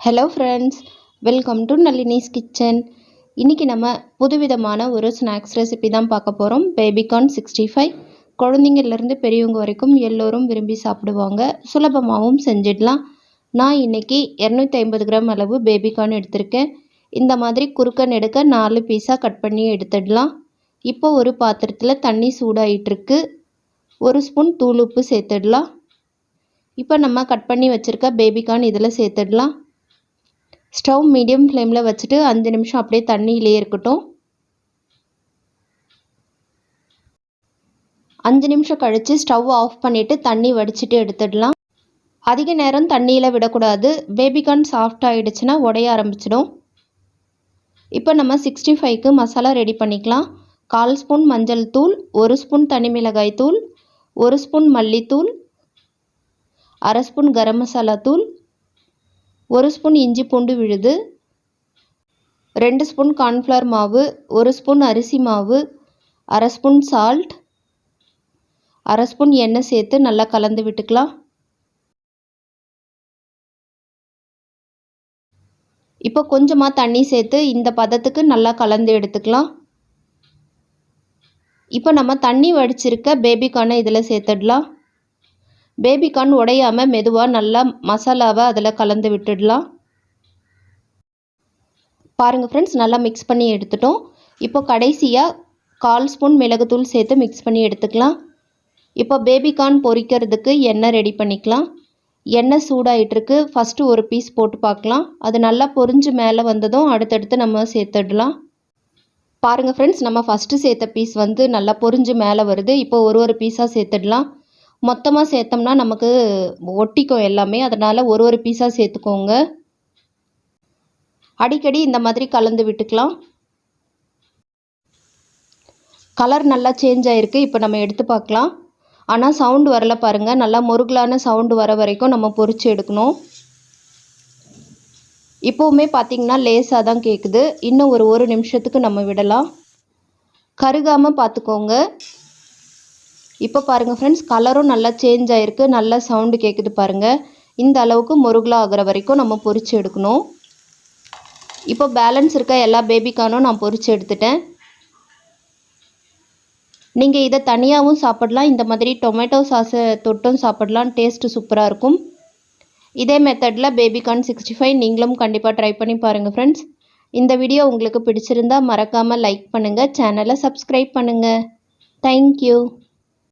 Hello friends, welcome to Nalini's kitchen. இன்றைக்கி நம்ம புதுவிதமான ஒரு ஸ்நாக்ஸ் ரெசிபி தான் பார்க்க போகிறோம். பேபிகார்ன் 65. குழந்தைங்கள்லேருந்து பெரியவங்க வரைக்கும் எல்லோரும் விரும்பி சாப்பிடுவாங்க. சுலபமாகவும் செஞ்சிடலாம். நான் இன்றைக்கி 250 கிராம் அளவு பேபிகார்ன் எடுத்திருக்கேன். இந்த மாதிரி குறுக்க நெடுக்க 4 பீஸாக கட் பண்ணி எடுத்துடலாம். இப்போ ஒரு பாத்திரத்தில் தண்ணி சூடாயிட்டிருக்கு. 1 ஸ்பூன் தூள் உப்பு சேர்த்துடலாம். இப்போ நம்ம கட் பண்ணி வச்சுருக்க பேபிகார்ன் இதில் சேர்த்துடலாம். ஸ்டவ் மீடியம் ஃப்ளேமில் வச்சுட்டு 5 நிமிஷம் அப்படியே தண்ணியிலே இருக்கட்டும். 5 நிமிஷம் கழித்து ஸ்டவ் ஆஃப் பண்ணிவிட்டு தண்ணி வடிச்சிட்டு எடுத்துடலாம். அதிக நேரம் தண்ணியில் விடக்கூடாது. பேபிகார்ன் சாஃப்ட் ஆகிடுச்சுன்னா உடைய ஆரம்பிச்சிடும். இப்போ நம்ம 65க்கு மசாலா ரெடி பண்ணிக்கலாம். 1/4 ஸ்பூன் மஞ்சள் தூள், 1 ஸ்பூன் தனி மிளகாய் தூள், 1 ஸ்பூன் மல்லித்தூள், 1/2 ஸ்பூன் கரம் மசாலா தூள், 1 ஸ்பூன் இஞ்சி பூண்டு விழுது, 2 ஸ்பூன் கார்ன்ஃப்ளவர் மாவு, 1 ஸ்பூன் அரிசி மாவு, 1/2 ஸ்பூன் சால்ட், 1/2 ஸ்பூன் எண்ணெய் சேர்த்து நல்லா கலந்து விட்டுக்கலாம். இப்போ கொஞ்சமாக தண்ணி சேர்த்து இந்த பதத்துக்கு நல்லா கலந்து எடுத்துக்கலாம். இப்போ நம்ம தண்ணி வடிச்சிருக்க பேபிகார்னை இதில் சேர்த்துடலாம். பேபிகார்ன் உடையாமல் மெதுவாக நல்லா மசாலாவை அதில் கலந்து விட்டுடலாம். பாருங்கள் ஃப்ரெண்ட்ஸ், நல்லா மிக்ஸ் பண்ணி எடுத்துட்டோம். இப்போ கடைசியாக 1/4 ஸ்பூன் மிளகுத்தூள் சேர்த்து மிக்ஸ் பண்ணி எடுத்துக்கலாம். இப்போ பேபிகார்ன் பொரிக்கிறதுக்கு எண்ணெய் ரெடி பண்ணிக்கலாம். எண்ணெய் சூடாயிட்டிருக்கு. ஃபஸ்ட்டு ஒரு பீஸ் போட்டு பார்க்கலாம். அது நல்லா பொரிஞ்சு மேலே வந்ததும் அடுத்தடுத்து நம்ம சேர்த்துடலாம். பாருங்கள் ஃப்ரெண்ட்ஸ், நம்ம ஃபஸ்ட்டு சேர்த்த பீஸ் நல்லா பொரிஞ்சு மேலே வருது. இப்போ ஒரு பீஸாக சேர்த்துடலாம். மொத்தமாக சேர்த்தோம்னா நமக்கு ஒட்டிக்கும் எல்லாமே. அதனால் ஒரு பீஸாக சேர்த்துக்கோங்க. அடிக்கடி இந்த மாதிரி கலந்து விட்டுக்கலாம். கலர் நல்லா சேஞ்ச் ஆகிருக்கு. இப்போ நம்ம எடுத்து பார்க்கலாம். ஆனால் சவுண்டு வரல பாருங்கள். நல்லா முருகலான சவுண்டு வர வரைக்கும் நம்ம பொரிச்சு எடுக்கணும். இப்போவுமே பார்த்திங்கன்னா லேசாக தான் கேட்குது. இன்னும் ஒரு நிமிஷத்துக்கு நம்ம விடலாம். கருகாமல் பார்த்துக்கோங்க. இப்போ பாருங்கள் ஃப்ரெண்ட்ஸ், கலரும் நல்லா சேஞ்ச் ஆகிருக்கு. நல்லா சவுண்டு கேட்குது பாருங்கள். இந்த அளவுக்கு முருகலாக ஆகிற வரைக்கும் நம்ம பொரிச்சு எடுக்கணும். இப்போ பேலன்ஸ் இருக்க எல்லா பேபிகார்னும் நான் பொரிச்சு எடுத்துட்டேன். நீங்கள் இதை தனியாகவும் சாப்பிடலாம். இந்த மாதிரி டொமேட்டோ சாஸை தொட்டும் சாப்பிடலாம். டேஸ்ட்டு சூப்பராக இருக்கும். இதே மெத்தடில் பேபிகார்ன் 65 நீங்களும் கண்டிப்பாக ட்ரை பண்ணி பாருங்கள் ஃப்ரெண்ட்ஸ். இந்த வீடியோ உங்களுக்கு பிடிச்சிருந்தா மறக்காமல் லைக் பண்ணுங்கள். சேனலை சப்ஸ்கிரைப் பண்ணுங்கள். தேங்க்யூ.